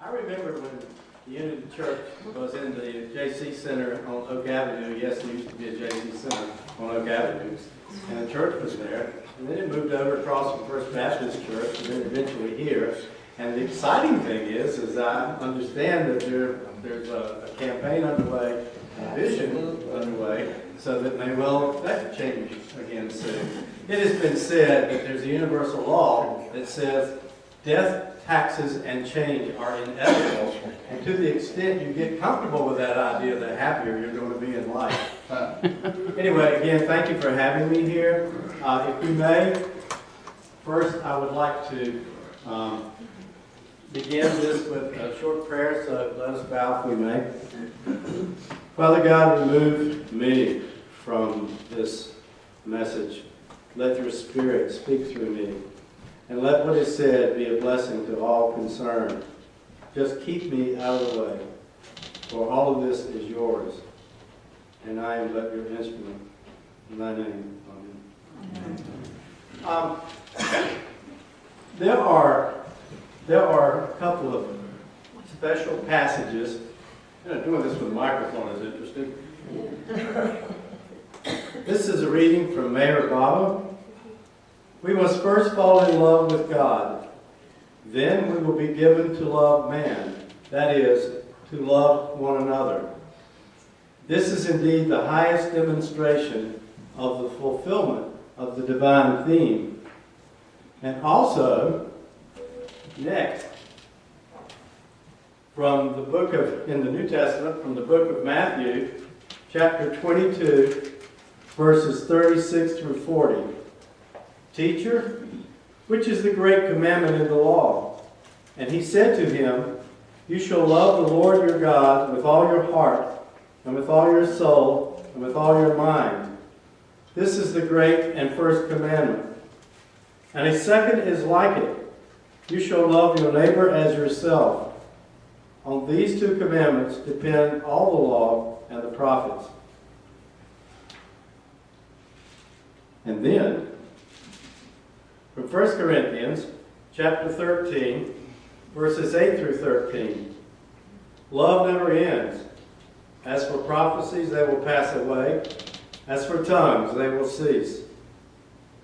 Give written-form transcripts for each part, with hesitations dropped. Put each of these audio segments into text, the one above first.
I remember when the Unity Church was in the JC Center on Oak Avenue. Yes, it used to be a JC Center on Oak Avenue. And the church was there. And then it moved over across from First Baptist Church and then eventually here. And the exciting thing is I understand that there's a campaign underway, a vision underway, so that may well that change again soon. It has been said that there's a universal law that says death, taxes, and change are inevitable. And to the extent you get comfortable with that idea, the happier you're going to be in life. Anyway, again, thank you for having me here. If you may, first I would like to begin this with a short prayer, so let us bow if we may. Father God, remove me from this message. Let your Spirit speak through me. And let what is said be a blessing to all concerned. Just keep me out of the way, for all of this is yours, and I am but your instrument. In thy name, amen. There are a couple of special passages. Doing this with a microphone is interesting. This is a reading from Mayor Baba. We must first fall in love with God. Then we will be given to love man, that is, to love one another. This is indeed the highest demonstration of the fulfillment of the divine theme. And also, next, from the book of, in the New Testament, from the book of Matthew, chapter 22, verses 36 through 40. Teacher, which is the great commandment in the law? And he said to him, you shall love the Lord your God with all your heart, and with all your soul, and with all your mind. This is the great and first commandment. And a second is like it. You shall love your neighbor as yourself. On these two commandments depend all the law and the prophets. And then, from 1 Corinthians chapter 13, verses 8 through 13. Love never ends. As for prophecies, they will pass away. As for tongues, they will cease.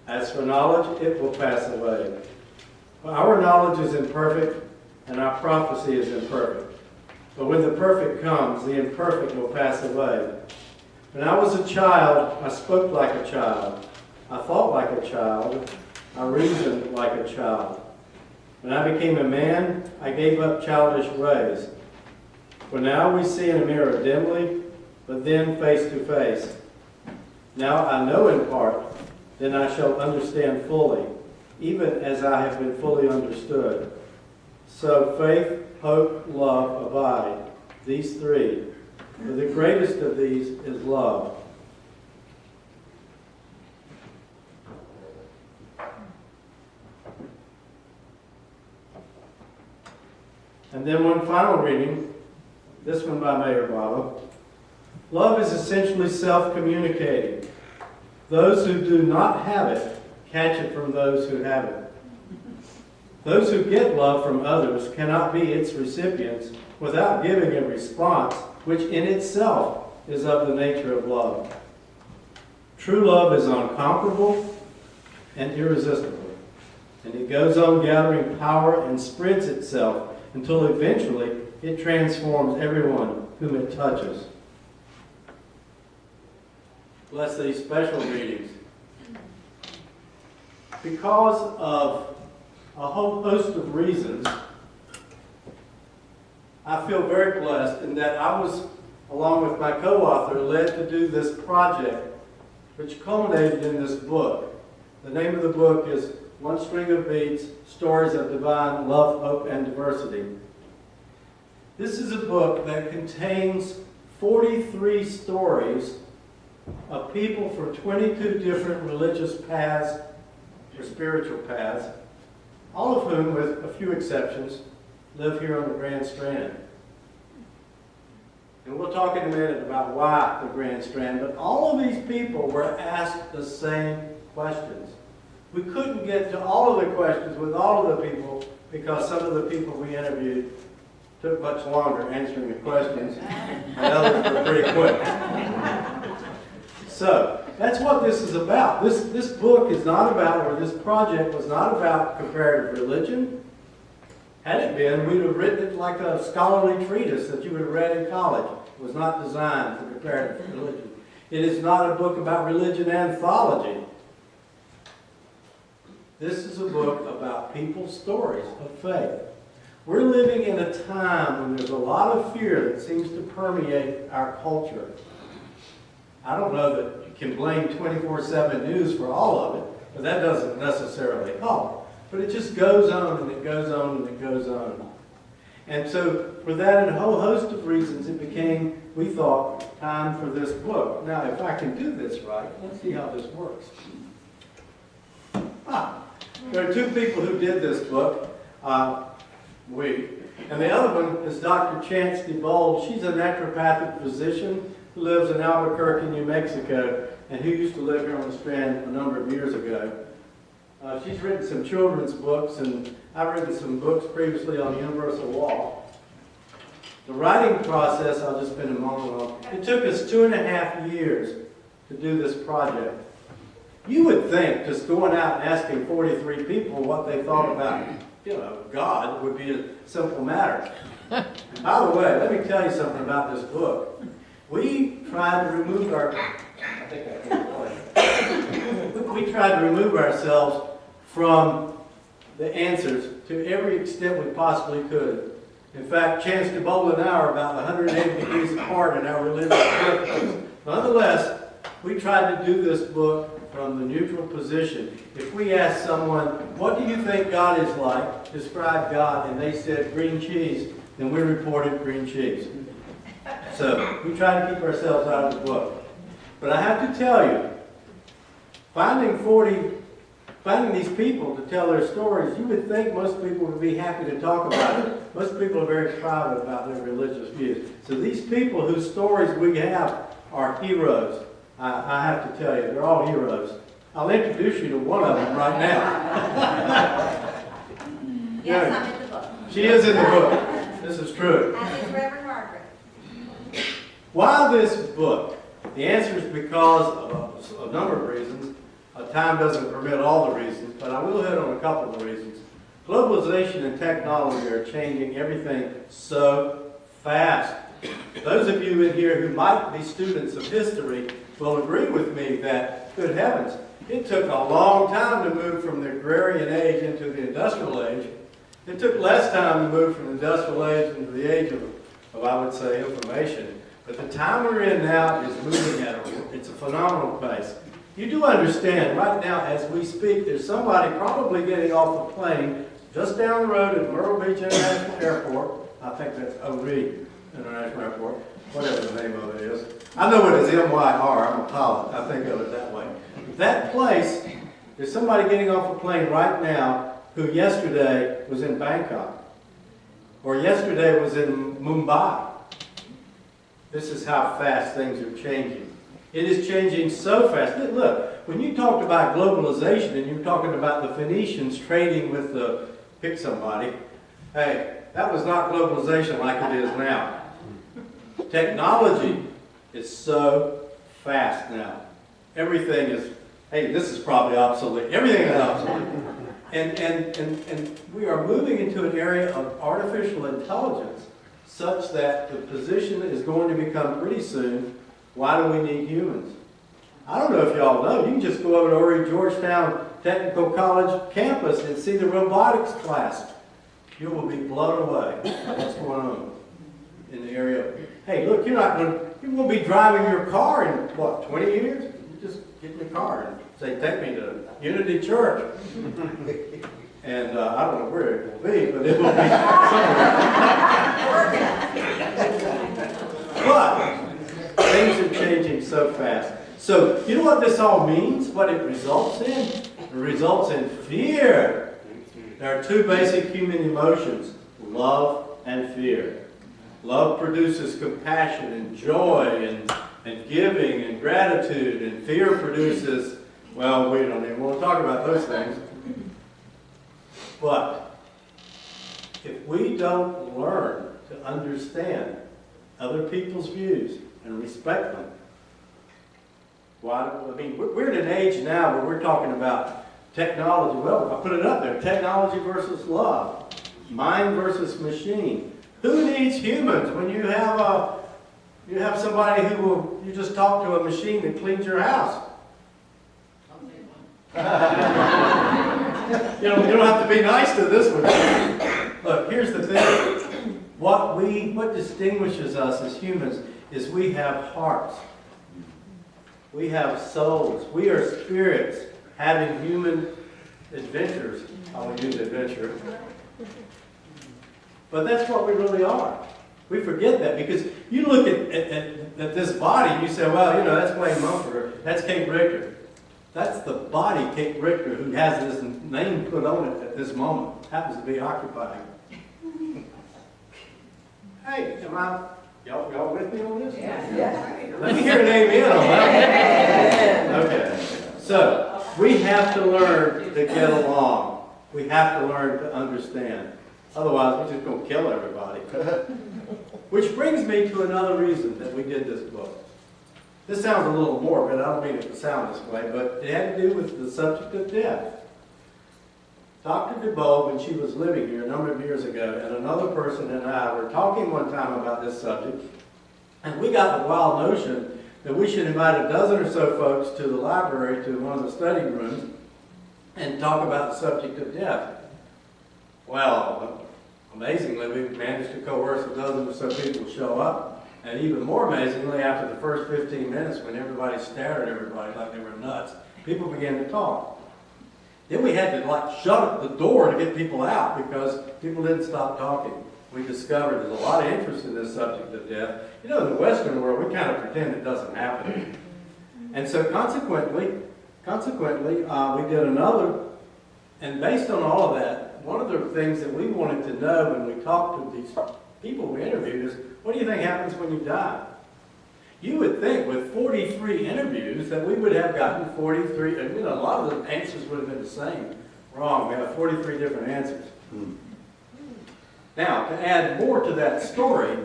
As for knowledge, it will pass away. For our knowledge is imperfect, and our prophecy is imperfect. But when the perfect comes, the imperfect will pass away. When I was a child, I spoke like a child. I thought like a child. I reasoned like a child. When I became a man, I gave up childish ways. For now we see in a mirror dimly, but then face to face. Now I know in part, then I shall understand fully, even as I have been fully understood. So faith, hope, love abide, these three. But the greatest of these is love. And then one final reading, this one by Mayor Baba. Love is essentially self-communicating. Those who do not have it catch it from those who have it. Those who get love from others cannot be its recipients without giving a response, which in itself is of the nature of love. True love is unconquerable and irresistible, and it goes on gathering power and spreads itself until eventually it transforms everyone whom it touches. Bless these special readings. Because of a whole host of reasons, I feel very blessed in that I was, along with my co-author, led to do this project, which culminated in this book. The name of the book is One String of Beads, Stories of Divine Love, Hope, and Diversity. This is a book that contains 43 stories of people from 22 different religious paths or spiritual paths, all of whom, with a few exceptions, live here on the Grand Strand. And we'll talk in a minute about why the Grand Strand, but all of these people were asked the same questions. We couldn't get to all of the questions with all of the people because some of the people we interviewed took much longer answering the questions, and others were pretty quick. So, that's what this is about. This book is not about, or this project was not about comparative religion. Had it been, we'd have written it like a scholarly treatise that you would have read in college. It was not designed for comparative religion. It is not a book about religion anthology. This is a book about people's stories of faith. We're living in a time when there's a lot of fear that seems to permeate our culture. I don't know that you can blame 24/7 news for all of it, but that doesn't necessarily help. But it just goes on and it goes on and it goes on. And so for that and a whole host of reasons, it became, we thought, time for this book. Now, if I can do this right, let's see how this works. There are two people who did this book, and the other one is Dr. Chance DeBold. She's a naturopathic physician who lives in Albuquerque, New Mexico, and who used to live here on the Strand a number of years ago. She's written some children's books, and I've written some books previously on universal law. The writing process, I'll just spend a moment on. It took us 2.5 years to do this project. You would think just going out and asking 43 people what they thought about, God would be a simple matter. By the way, let me tell you something about this book. We tried to remove ourselves from the answers to every extent we possibly could. In fact, Chance DeBold and I are about 180 degrees apart in our religious preferences. Nonetheless, we tried to do this book from the neutral position. If we asked someone, what do you think God is like? Describe God, and they said green cheese, then we reported green cheese. So we try to keep ourselves out of the book. But I have to tell you, finding these people to tell their stories, you would think most people would be happy to talk about it. Most people are very private about their religious views. So these people whose stories we have are heroes. I have to tell you, they're all heroes. I'll introduce you to one of them right now. Yes, I'm in the book. She is in the book. This is true. As is Reverend Margaret. Why this book? The answer is because of a number of reasons. Time doesn't permit all the reasons, but I will hit on a couple of the reasons. Globalization and technology are changing everything so fast. Those of you in here who might be students of history will agree with me that, good heavens, it took a long time to move from the agrarian age into the industrial age. It took less time to move from the industrial age into the age of I would say, information. But the time we're in now is moving it's a phenomenal pace. You do understand, right now as we speak, there's somebody probably getting off a plane just down the road at Myrtle Beach International Airport. I think that's OB International Airport, whatever the name of it is. I know it is MYR, I'm a pilot, I think of it that way. That place, there's somebody getting off a plane right now who yesterday was in Bangkok, or yesterday was in Mumbai. This is how fast things are changing. It is changing so fast. Look, when you talked about globalization and you're talking about the Phoenicians trading with pick somebody, hey, that was not globalization like it is now. Technology is so fast now. Everything is, hey, this is probably obsolete. Everything is obsolete. And we are moving into an area of artificial intelligence such that the position is going to become pretty soon, why do we need humans? I don't know if y'all know, you can just go over to Horry Georgetown Technical College campus and see the robotics class. You will be blown away by what's going on in the area. Hey, look, you won't be driving your car in, 20 years? You just get in the car and say, take me to Unity Church. And I don't know where it will be, but it will be somewhere. But things are changing so fast. So, you know what this all means? What it results in? It results in fear. There are two basic human emotions, love and fear. Love produces compassion and joy and giving and gratitude, and fear produces, well, we don't even want to talk about those things. But if we don't learn to understand other people's views and respect them. Why? I mean, we're in an age now where we're talking about technology. Well, I put it up there. Technology versus love. Mind versus machine. Who needs humans when you have somebody who will, you just talk to a machine that cleans your house? You don't have to be nice to this one. Look, here's the thing. What distinguishes us as humans is we have hearts. We have souls. We are spirits having human adventures. I will use adventure. But that's what we really are. We forget that because you look at this body and you say, well, that's Wayne Mumford, that's Kate Richter. That's the body, Kate Richter, who has this name put on it at this moment. Happens to be occupying. Hey, y'all with me on this? Yeah. Let me hear an amen on that. Okay. So, we have to learn to get along. We have to learn to understand. Otherwise, we're just going to kill everybody. Which brings me to another reason that we did this book. This sounds a little morbid. I don't mean it to sound this way, but it had to do with the subject of death. Dr. DeBow, when she was living here a number of years ago, and another person and I were talking one time about this subject, and we got the wild notion that we should invite a dozen or so folks to the library, to one of the study rooms, and talk about the subject of death. Well, amazingly, we managed to coerce a dozen or so people to show up. And even more amazingly, after the first 15 minutes, when everybody stared at everybody like they were nuts, people began to talk. Then we had to shut up the door to get people out because people didn't stop talking. We discovered there's a lot of interest in this subject of death. In the Western world, we kind of pretend it doesn't happen. And so consequently, we did another, and based on all of that, one of the things that we wanted to know when we talked to these people we interviewed is, what do you think happens when you die? You would think with 43 interviews that we would have gotten 43, and a lot of the answers would have been the same. Wrong, we have 43 different answers. Now, to add more to that story,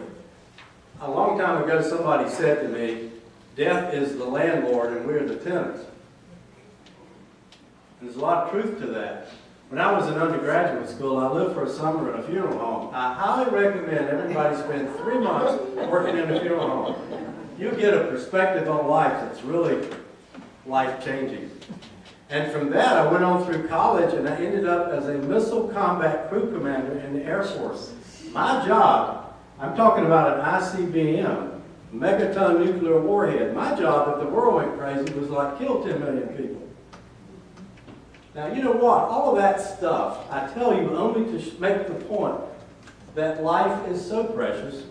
a long time ago somebody said to me, death is the landlord and we're the tenants. There's a lot of truth to that. When I was in undergraduate school, I lived for a summer in a funeral home. I highly recommend everybody spend 3 months working in a funeral home. You'll get a perspective on life that's really life-changing. And from that, I went on through college, and I ended up as a missile combat crew commander in the Air Force. My job, I'm talking about an ICBM, megaton nuclear warhead. My job, if the world went crazy, was like kill 10 million people. Now, you know what? All of that stuff, I tell you only to make the point that life is so precious,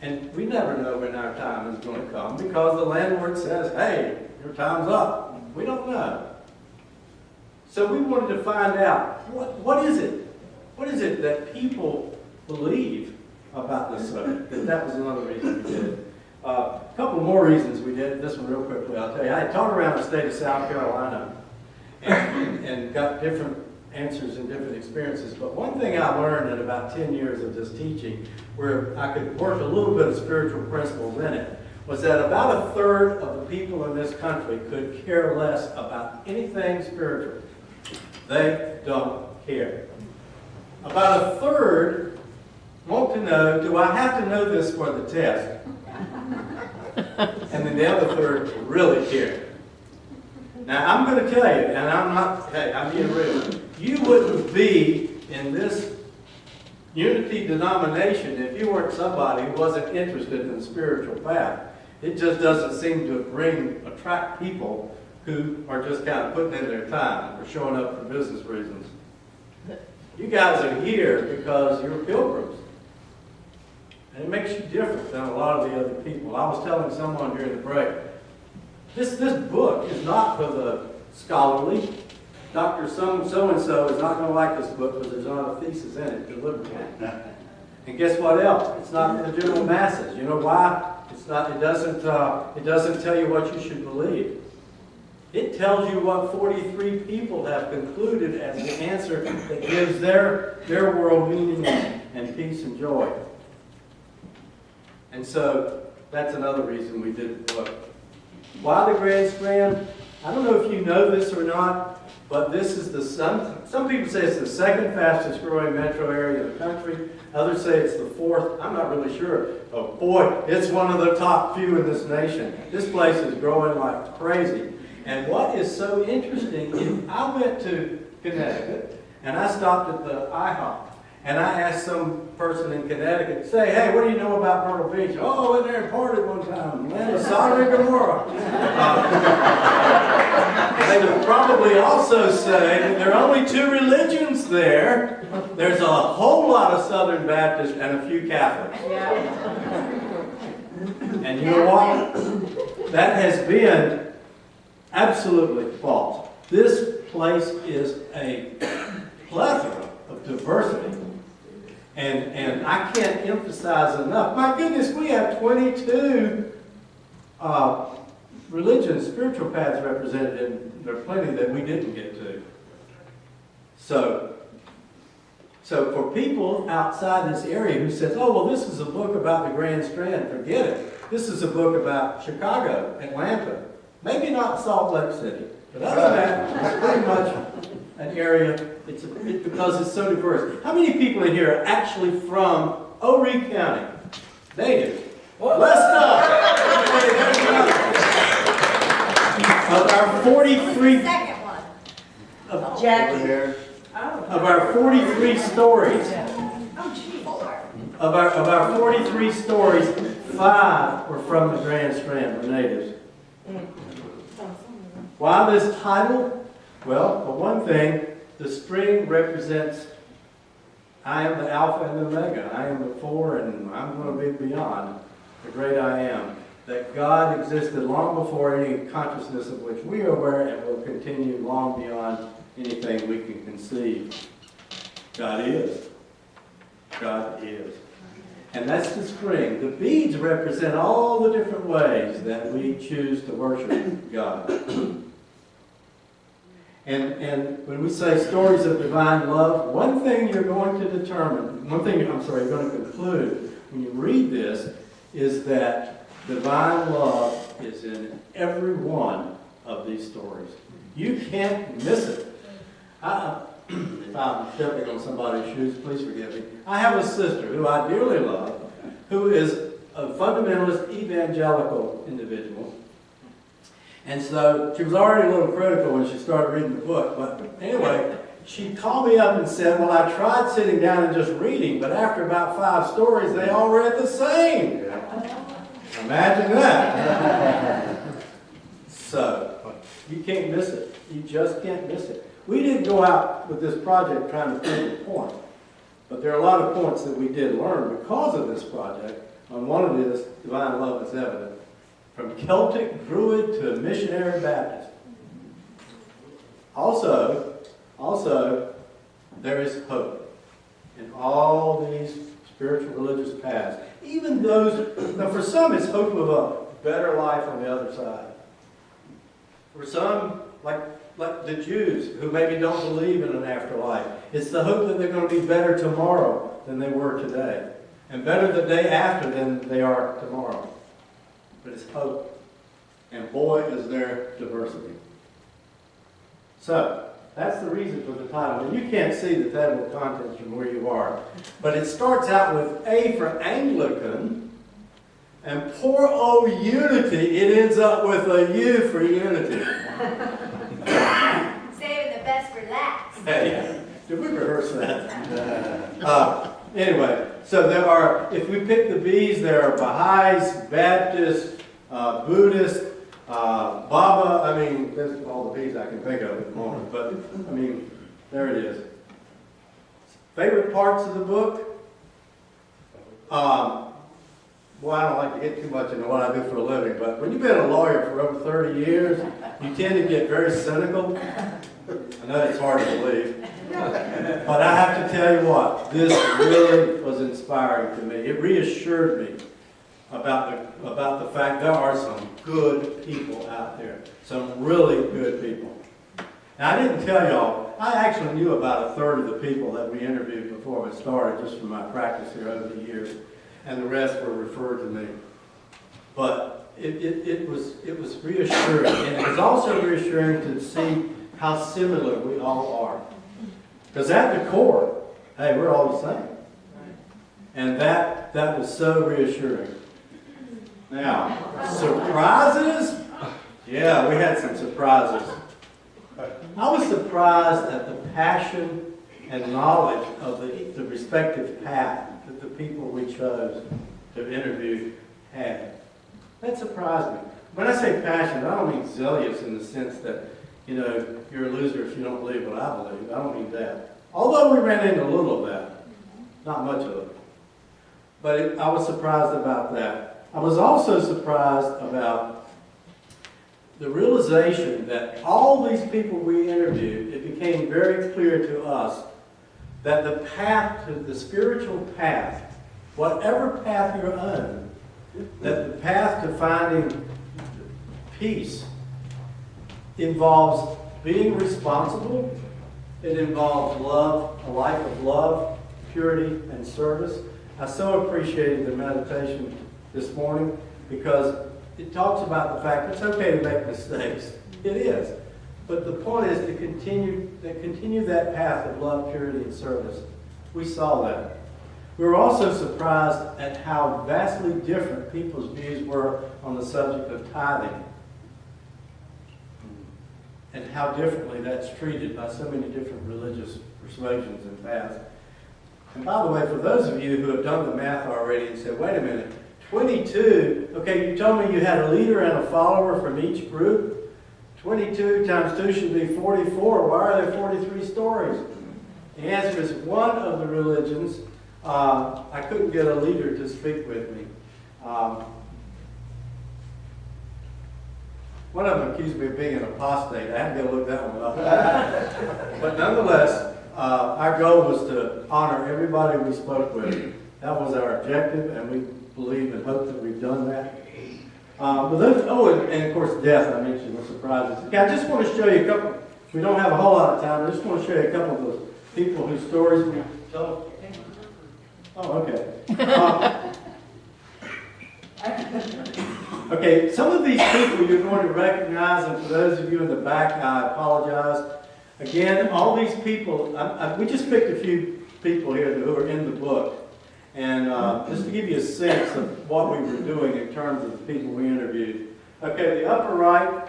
and we never know when our time is going to come because the landlord says, hey, your time's up. We don't know. So we wanted to find out, what is it? What is it that people believe about this subject? That was another reason we did it. A couple more reasons we did this one real quickly, I'll tell you. I had taught around the state of South Carolina and got different answers and different experiences. But one thing I learned in about 10 years of this teaching, where I could work a little bit of spiritual principles in it, was that about a third of the people in this country could care less about anything spiritual. They don't care. About a third want to know, do I have to know this for the test? And then the other third really care. Now, I'm going to tell you, and I'm being real. You wouldn't be in this unity denomination if you weren't somebody who wasn't interested in the spiritual path. It just doesn't seem to attract people who are just kind of putting in their time or showing up for business reasons. You guys are here because you're pilgrims. And it makes you different than a lot of the other people. I was telling someone during the break, this book is not for the scholarly. Dr. So-and-so is not going to like this book because there's not a thesis in it deliberately. And guess what else? It's not for the general masses. You know why? It doesn't tell you what you should believe. It tells you what 43 people have concluded as the answer that gives their world meaning and peace and joy. And so that's another reason we did the book. Why the Grand Strand? I don't know if you know this or not, but this is some people say it's the second fastest growing metro area in the country. Others say it's the fourth. I'm not really sure. Oh boy, it's one of the top few in this nation. This place is growing like crazy. And what is so interesting is I went to Connecticut and I stopped at the IHOP. And I asked some person in Connecticut, say, hey, what do you know about Myrtle Beach? Oh, I went there and partied one time. Land of Sodom and Gomorrah. They would probably also say that there are only two religions there. There's a whole lot of Southern Baptists and a few Catholics. And you know what? That has been absolutely false. This place is a plethora of diversity. And I can't emphasize enough. My goodness, we have 22 religions, spiritual paths represented, and there are plenty that we didn't get to. So for people outside this area who says, oh, well, this is a book about the Grand Strand, forget it. This is a book about Chicago, Atlanta, maybe not Salt Lake City, but other than that, it's pretty much an area, because it's so diverse. How many people in here are actually from Horry County? Native. Let's go! Okay, there's another. Of our 43... The second one. Of, Jackie. of our 43 stories, Oh, gee. Four. of our 43 stories, 5 were from the Grand Strand, the natives. Why this title? Well, for one thing, the string represents I am the Alpha and the Omega. I am before and I'm going to be beyond, the great I am. That God existed long before any consciousness of which we are aware and will continue long beyond anything we can conceive. God is. God is. And that's the string. The beads represent all the different ways that we choose to worship God. And when we say stories of divine love, one thing you're going to you're going to conclude when you read this is that divine love is in every one of these stories. You can't miss it. If I'm stepping on somebody's shoes, please forgive me. I have a sister who I dearly love, who is a fundamentalist evangelical individual. And so she was already a little critical when she started reading the book. But anyway, she called me up and said, well, I tried sitting down and just reading, but after about 5 stories, they all read the same. Imagine that. So, you can't miss it. You just can't miss it. We didn't go out with this project trying to prove a point. But there are a lot of points that we did learn because of this project. And one of it is divine love is evident. From Celtic Druid to missionary Baptist. Also, there is hope in all these spiritual religious paths. Even those, now for some it's hope of a better life on the other side. For some, like the Jews who maybe don't believe in an afterlife, it's the hope that they're going to be better tomorrow than they were today. And better the day after than they are tomorrow. But it's hope. And boy, is there diversity. So, that's the reason for the title. And you can't see the table of contents from where you are. But it starts out with A for Anglican. And poor old Unity, it ends up with a U for Unity. Saving the best for last. Hey, did we rehearse that? Anyway, so there are, if we pick the B's, there are Baha'is, Baptists, Buddhists, Baba. I mean, that's all the B's I can think of at the moment. But, I mean, there it is. Favorite parts of the book? Well, I don't like to get too much into what I do for a living, but when you've been a lawyer for over 30 years, you tend to get very cynical. I know it's hard to believe. But I have to tell you what, this really was inspiring to me. It reassured me about the fact there are some good people out there. Some really good people. Now, I didn't tell y'all, I actually knew about 1/3 of the people that we interviewed before we started, just from my practice here over the years. and the rest were referred to me. But it was reassuring, and it was also reassuring to see how similar we all are. Because at the core, hey, we're all the same. And that was so reassuring. Now, surprises? Yeah, we had some surprises. I was surprised at the passion and knowledge of the respective path that the people we chose to interview had. That surprised me. When I say passion, I don't mean zealous in the sense that, you're a loser if you don't believe what I believe. I don't mean that. Although we ran into a little of that. Not much of it. But I was surprised about that. I was also surprised about the realization that all these people we interviewed, it became very clear to us that the path to the spiritual path, whatever path you're on, that the path to finding peace involves being responsible. It involves love, a life of love, purity, and service. I so appreciated the meditation this morning because it talks about the fact it's okay to make mistakes. It is. But the point is to continue that path of love, purity, and service. We saw that. We were also surprised at how vastly different people's views were on the subject of tithing. And how differently that's treated by so many different religious persuasions and paths. And by the way, for those of you who have done the math already and said, wait a minute, 22, okay, you told me you had a leader and a follower from each group. 22 times 2 should be 44. Why are there 43 stories? The answer is one of the religions, I couldn't get a leader to speak with me. One of them accused me of being an apostate. I had to go look that one up. But nonetheless, our goal was to honor everybody we spoke with. That was our objective, and we believe and hope that we've done that. And of course, death, I mentioned, the surprises. Okay, I just want to show you a couple. We don't have a whole lot of time. I just want to show you a couple of those people whose stories we told. Oh, okay. Okay, some of these people you're going to recognize, and for those of you in the back, I apologize. Again, all these people, we just picked a few people here who are in the book. And just to give you a sense of what we were doing in terms of the people we interviewed. Okay, the upper right,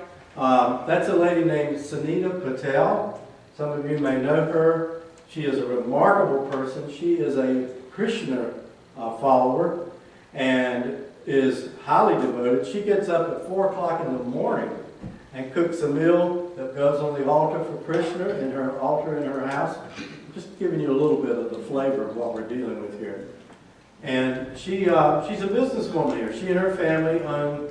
that's a lady named Sunita Patel. Some of you may know her. She is a remarkable person. She is a Krishna follower and is highly devoted. She gets up at 4 o'clock in the morning and cooks a meal that goes on the altar for Krishna in her altar in her house. Just giving you a little bit of the flavor of what we're dealing with here. And she's a businesswoman here. She and her family own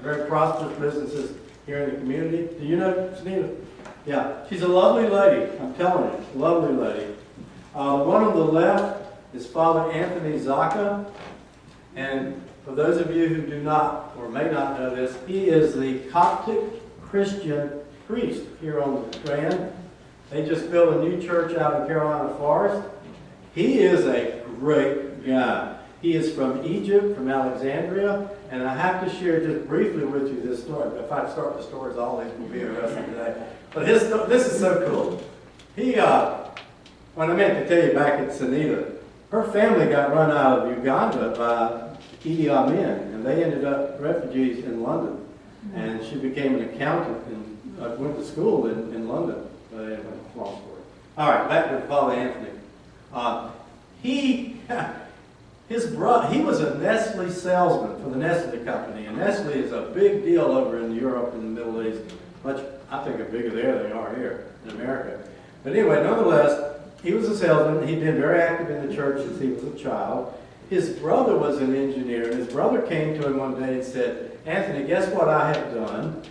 very prosperous businesses here in the community. Do you know Sunita? Yeah, she's a lovely lady. I'm telling you, lovely lady. One on the left is Father Anthony Zaka. And for those of you who do not or may not know this, he is the Coptic Christian priest here on the Strand. They just built a new church out in Carolina Forest. He is a great guy. He is from Egypt, from Alexandria, and I have to share just briefly with you this story. If I start the stories, all these will be arrested today. But this is so cool. When I meant to tell you back at Sunita, her family got run out of Uganda by Idi Amin, and they ended up refugees in London. And she became an accountant and went to school in London. But anyway, long story. All right, back to Father Anthony. He was a Nestle salesman for the Nestle company, and Nestle is a big deal over in Europe and the Middle East. Much, I think, bigger there than they are here in America. But anyway, nonetheless, he was a salesman. He'd been very active in the church since he was a child. His brother was an engineer, and his brother came to him one day and said, "Anthony, guess what I have done?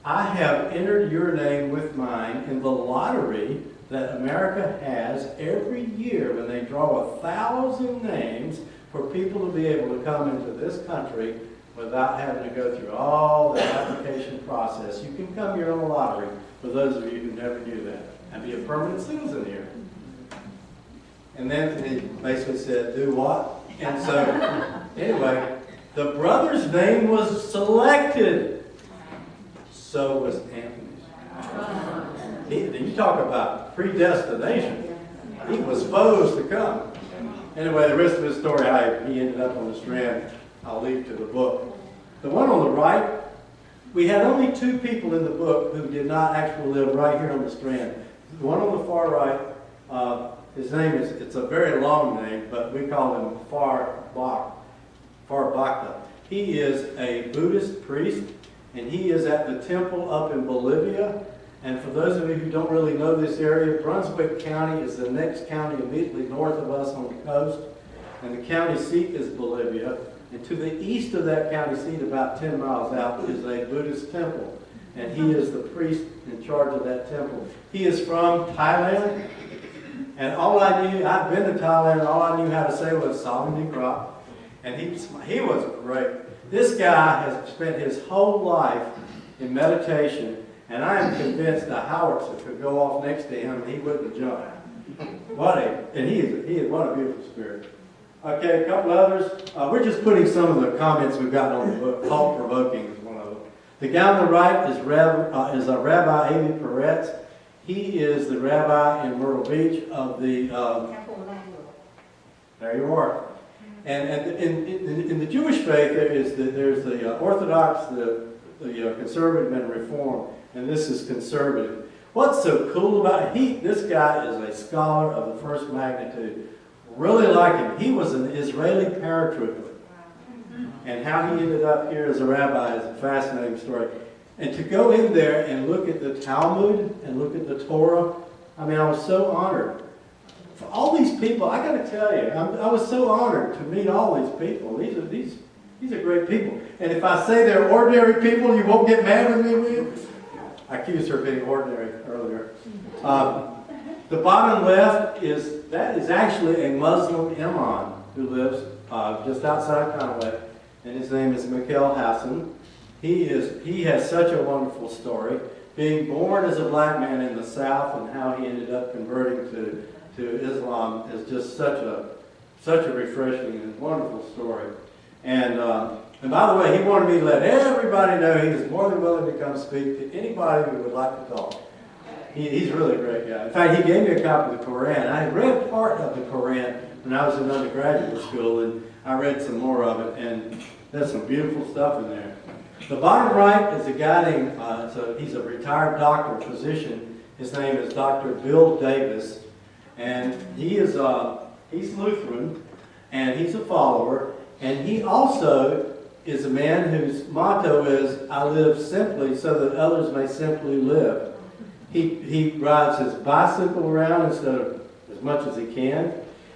I have entered your name with mine in the lottery that America has every year when they draw 1,000 names for people to be able to come into this country without having to go through all the application process. You can come here on a lottery, for those of you who never do that, and be a permanent citizen here." And then he basically said, "Do what?" And so, anyway, the brother's name was selected. So was Anthony's. You talk about predestination. He was supposed to come. Anyway, the rest of his story, how he ended up on the Strand, I'll leave to the book. The one on the right, we had only 2 people in the book who did not actually live right here on the Strand. The one on the far right, his name is, it's a very long name, but we call him Farbakta. He is a Buddhist priest, and he is at the temple up in Bolivia. And for those of you who don't really know this area, Brunswick County is the next county immediately north of us on the coast. And the county seat is Bolivia. And to the east of that county seat, about 10 miles out, is a Buddhist temple. And he is the priest in charge of that temple. He is from Thailand. And all I knew, I'd been to Thailand, and all I knew how to say was Salam Krop. And he was great. This guy has spent his whole life in meditation. And I am convinced a howitzer could go off next to him and he wouldn't jump. What a beautiful spirit. Okay, a couple others. We're just putting some of the comments we've gotten on the book. Thought provoking is one of them. The guy on the right is Rabbi Avi Peretz. He is the rabbi in Myrtle Beach of the. There you are. And in the Jewish faith, there's the Orthodox, the conservative, and Reform. And this is conservative. What's so cool about it? This guy is a scholar of the first magnitude. Really like him. He was an Israeli paratrooper. And how he ended up here as a rabbi is a fascinating story. And to go in there and look at the Talmud and look at the Torah, I mean, I was so honored. For all these people, I got to tell you, I was so honored to meet all these people. These are great people. And if I say they're ordinary people, you won't get mad with me, will you? I accused her of being ordinary earlier. The bottom left is actually a Muslim imam who lives just outside Conway, and his name is Mikhail Hassan. He has such a wonderful story, being born as a black man in the South and how he ended up converting to Islam is just such a refreshing and wonderful story. And by the way, he wanted me to let everybody know he was more than willing to come speak to anybody who would like to talk. He's really a great guy. In fact, he gave me a copy of the Quran. I had read part of the Quran when I was in undergraduate school, and I read some more of it, and there's some beautiful stuff in there. The bottom right is a guy named, he's a retired doctor, physician. His name is Dr. Bill Davis, and he's Lutheran, and he's a follower, and he also is a man whose motto is, I live simply so that others may simply live. He rides his bicycle around instead of as much as he can.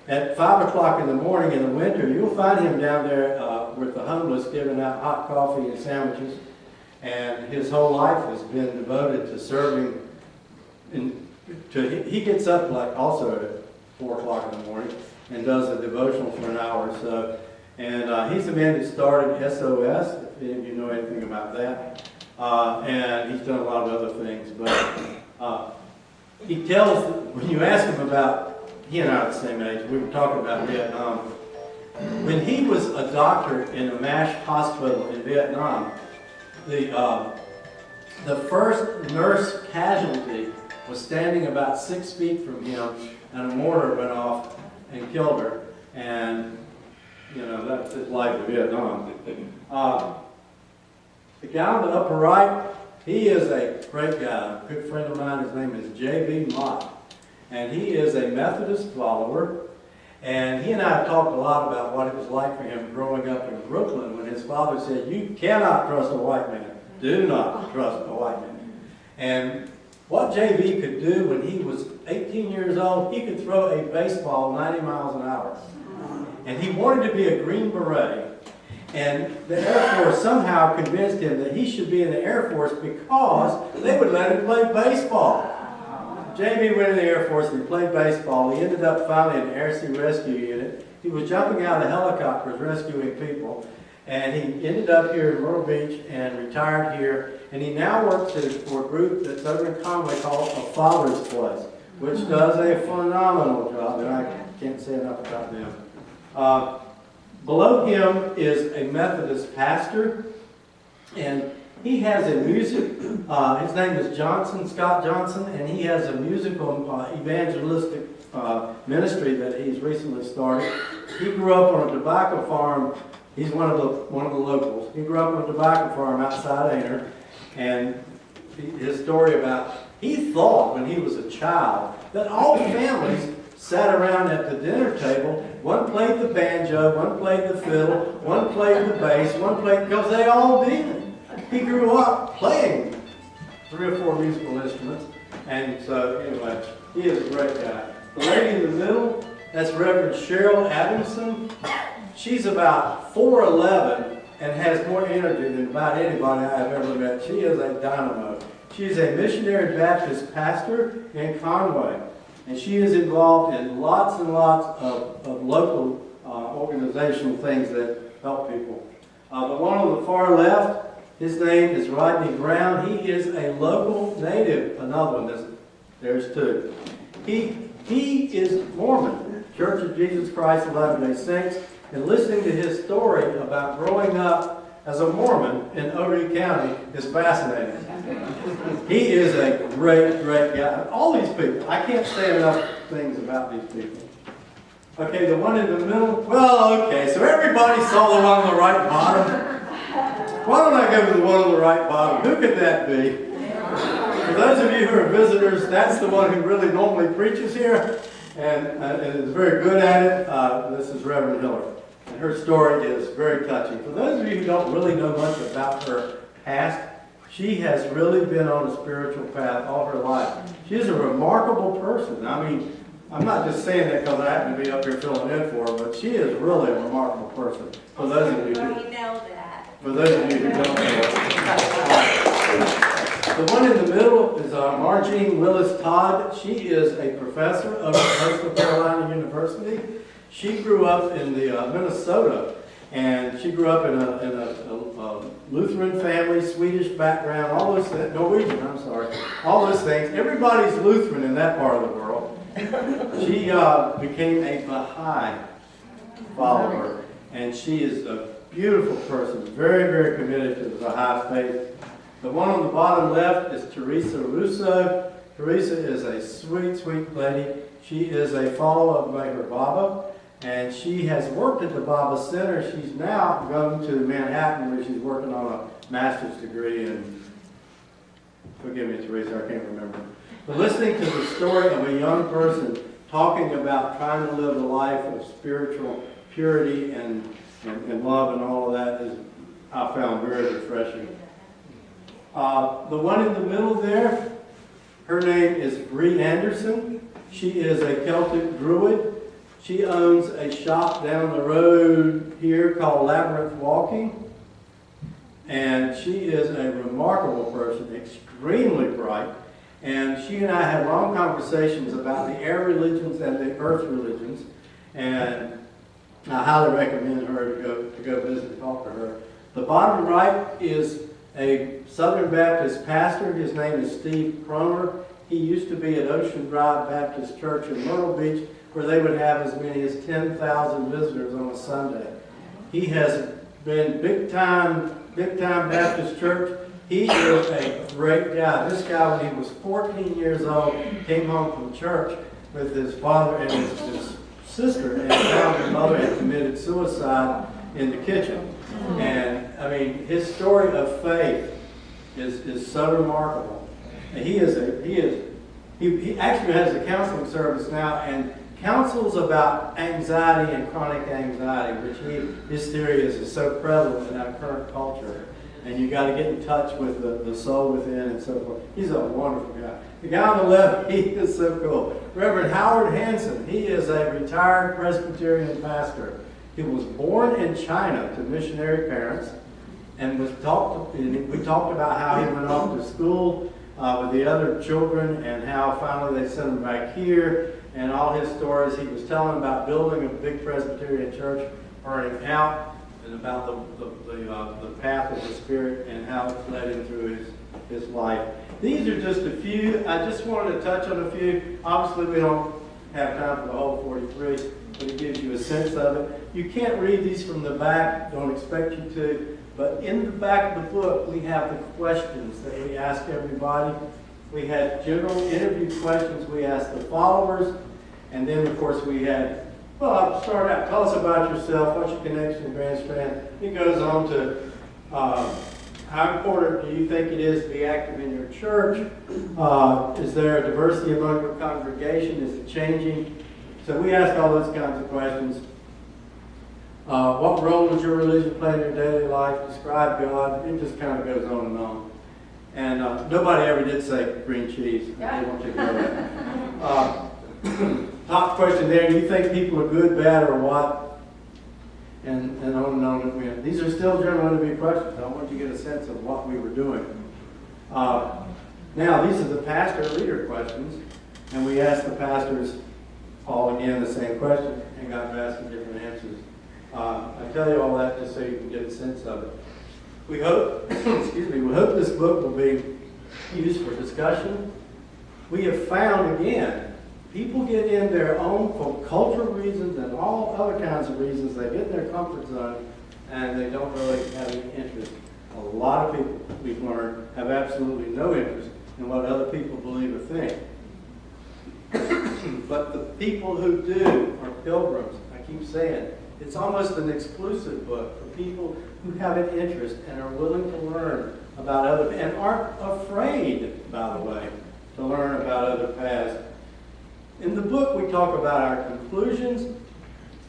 At 5 o'clock in the morning in the winter, you'll find him down there with the homeless giving out hot coffee and sandwiches. And his whole life has been devoted to serving. He gets up also at 4 o'clock in the morning and does a devotional for an hour or so. And he's the man who started SOS, if any of you know anything about that. And he's done a lot of other things. But he tells, when you ask him about, he and I are the same age, we were talking about Vietnam. When he was a doctor in a MASH hospital in Vietnam, the first nurse casualty was standing about 6 feet from him, and a mortar went off and killed her. And that's his life in Vietnam. The guy on the upper right, he is a great guy, a good friend of mine. His name is J.B. Mott, and he is a Methodist follower. And he and I have talked a lot about what it was like for him growing up in Brooklyn when his father said, you cannot trust a white man. Do not trust a white man. And what J.B. could do when he was 18 years old, he could throw a baseball 90 miles an hour. And he wanted to be a Green Beret. And the Air Force somehow convinced him that he should be in the Air Force because they would let him play baseball. J.B. went in the Air Force and he played baseball. He ended up finally in the Air Sea Rescue Unit. He was jumping out of helicopters rescuing people. And he ended up here in Myrtle Beach and retired here. And he now works for a group that's over in Conway called A Father's Place, which does a phenomenal job. And I can't say enough about them. Below him is a Methodist pastor, and he has a his name is Scott Johnson, and he has a musical evangelistic ministry that he's recently started. He grew up on a tobacco farm. He's one of the locals. He grew up on a tobacco farm outside Aner, and his story about, he thought when he was a child that all the families sat around at the dinner table. One played the banjo, one played the fiddle, one played the bass, one played, because they all did. He grew up playing 3 or 4 musical instruments, and so anyway, he is a great guy. The lady in the middle, that's Reverend Cheryl Adamson. She's about 4'11" and has more energy than about anybody I've ever met. She is a dynamo. She's a missionary Baptist pastor in Conway, and she is involved in lots and lots of local organizational things that help people. The one on the far left, his name is Rodney Brown. He is a local native. Another one, there's 2. He is Mormon, Church of Jesus Christ of Latter-day Saints, and listening to his story about growing up as a Mormon in Odie County is fascinating. He is a great, great guy. All these people, I can't say enough things about these people. Okay, the one in the middle, well, okay, so everybody saw the one on the right bottom. Why don't I go to the one on the right bottom? Who could that be? For those of you who are visitors, that's the one who really normally preaches here and is very good at it. This is Reverend Hiller. And her story is very touching. For those of you who don't really know much about her past, she has really been on a spiritual path all her life. She is a remarkable person. I mean, I'm not just saying that because I happen to be up here filling in for her, but she is really a remarkable person. For those of you who know that. For those of you who don't know. The one in the middle is Margene Willis Todd. She is a professor of Coastal Carolina University. She grew up in Minnesota, and she grew up in a Lutheran family, Swedish background, all those things, Norwegian, I'm sorry, all those things. Everybody's Lutheran in that part of the world. She became a Baha'i follower, and she is a beautiful person, very, very committed to the Baha'i faith. The one on the bottom left is Teresa Russo. Teresa is a sweet, sweet lady. She is a follower of Mayor Baba, and she has worked at the Baba Center. She's now going to Manhattan, where she's working on a master's degree in, forgive me, Teresa, I can't remember. But listening to the story of a young person talking about trying to live a life of spiritual purity and love and all of that is, I found very refreshing. The one in the middle there, her name is Bree Anderson. She is a Celtic Druid. She owns a shop down the road here called Labyrinth Walking. And she is a remarkable person, extremely bright. And she and I had long conversations about the air religions and the earth religions. And I highly recommend her to go visit and talk to her. The bottom right is a Southern Baptist pastor. His name is Steve Cromer. He used to be at Ocean Drive Baptist Church in Myrtle Beach, where they would have as many as 10,000 visitors on a Sunday. He has been big time Baptist church. He is a great guy. This guy, when he was 14 years old, came home from church with his father and his sister, and found his mother had committed suicide in the kitchen. And I mean, his story of faith is so remarkable. And he actually has a counseling service now and counsels about anxiety and chronic anxiety, which his theory is so prevalent in our current culture. And you got to get in touch with the soul within and so forth. He's a wonderful guy. The guy on the left, he is so cool. Reverend Howard Hansen, he is a retired Presbyterian pastor. He was born in China to missionary parents, and we talked about how he went off to school with the other children and how finally they sent him back here, and all his stories. He was telling about building a big Presbyterian church, burning out, and about the path of the Spirit and how it led him through his life. These are just a few. I just wanted to touch on a few. Obviously, we don't have time for the whole 43. but it gives you a sense of it. You can't read these from the back, don't expect you to, but in the back of the book, we have the questions that we ask everybody. We had general interview questions we asked the followers, and then, of course, we had, well, I'll start out. Tell us about yourself. What's your connection to Grand Strand? It goes on to how important do you think it is to be active in your church? Is there a diversity among your congregation? Is it changing? So we ask all those kinds of questions. What role does your religion play in your daily life? Describe God. It just kind of goes on and on. And nobody ever did say green cheese. I didn't want you to know that. Top question there, do you think people are good, bad, or what? And on and on it went. These are still general interview questions. I want you to get a sense of what we were doing. Now, these are the pastor leader questions, and we asked the pastors all again the same question and got vastly different answers. I tell you all that just so you can get a sense of it. We hope, we hope this book will be used for discussion. We have found again, people get in their own, for cultural reasons and all other kinds of reasons, they get in their comfort zone and they don't really have any interest. A lot of people, we've learned, have absolutely no interest in what other people believe or think. But the people who do are pilgrims. I keep saying, it's almost an exclusive book for people who have an interest and are willing to learn about other, and aren't afraid, by the way, to learn about other paths. In the book, we talk about our conclusions.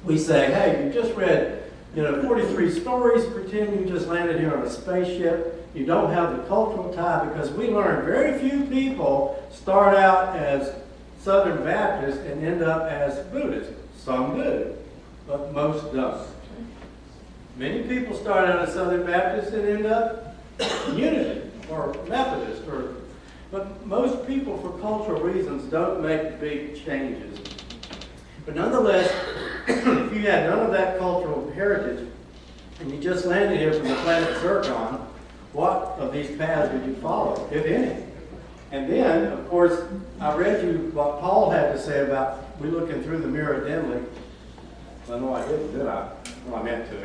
We say, hey, you just read, 43 stories. Pretend you just landed here on a spaceship. You don't have the cultural tie, because we learned very few people start out as Southern Baptists and end up as Buddhists. Some do, but most don't. Many people start out as Southern Baptists and end up Unity or Methodist, but most people, for cultural reasons, don't make big changes. But nonetheless, if you had none of that cultural heritage and you just landed here from the planet Zircon, what of these paths would you follow, if any? And then, of course, I read you what Paul had to say about we looking through the mirror dimly. Well, no, I didn't, did I? Well, I meant to.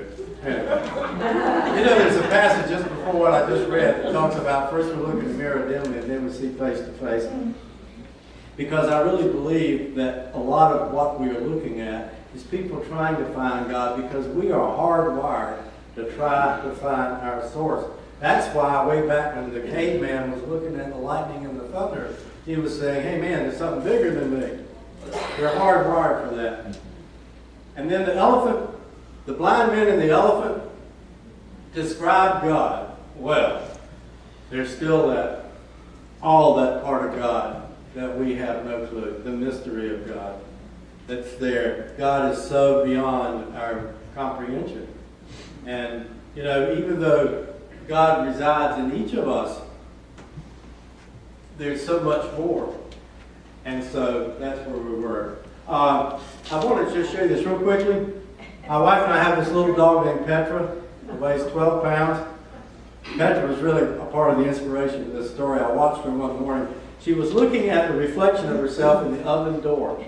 There's a passage just before what I just read that talks about first we look in the mirror dimly and then we see face to face. Because I really believe that a lot of what we are looking at is people trying to find God, because we are hardwired to try to find our source. That's why way back when the caveman was looking at the lightning and the thunder, he was saying, hey man, there's something bigger than me. We're hardwired for that. And then the elephant, the blind man and the elephant describe God. Well, there's still all that part of God that we have no clue, the mystery of God that's there. God is so beyond our comprehension. And, even though God resides in each of us, there's so much more. And so that's where we were. I wanted to just show you this real quickly. My wife and I have this little dog named Petra. It weighs 12 pounds. Petra was really a part of the inspiration of this story. I watched her one morning. She was looking at the reflection of herself in the oven door.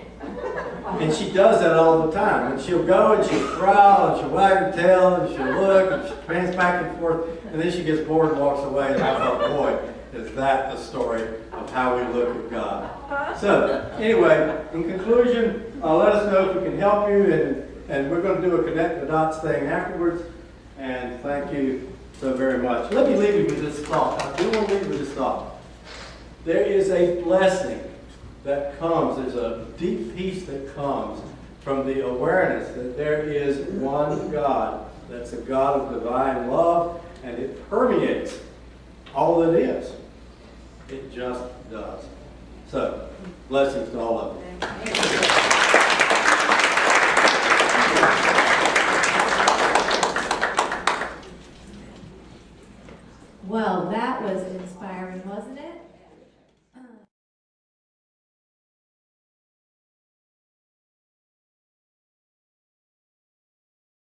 And she does that all the time. And she'll go and she'll growl and she'll wag her tail and she'll look and she'll prance back and forth. And then she gets bored and walks away. And I thought, boy, is that the story of how we look at God. So, anyway, in conclusion, let us know if we can help you. And we're going to do a connect the dots thing afterwards. And thank you so very much. Let me leave you with this thought. I do want to leave you with this thought. There is a blessing that comes, there's a deep peace that comes from the awareness that there is one God, that's a God of divine love, and it permeates all that is. It just does. So, blessings to all of you.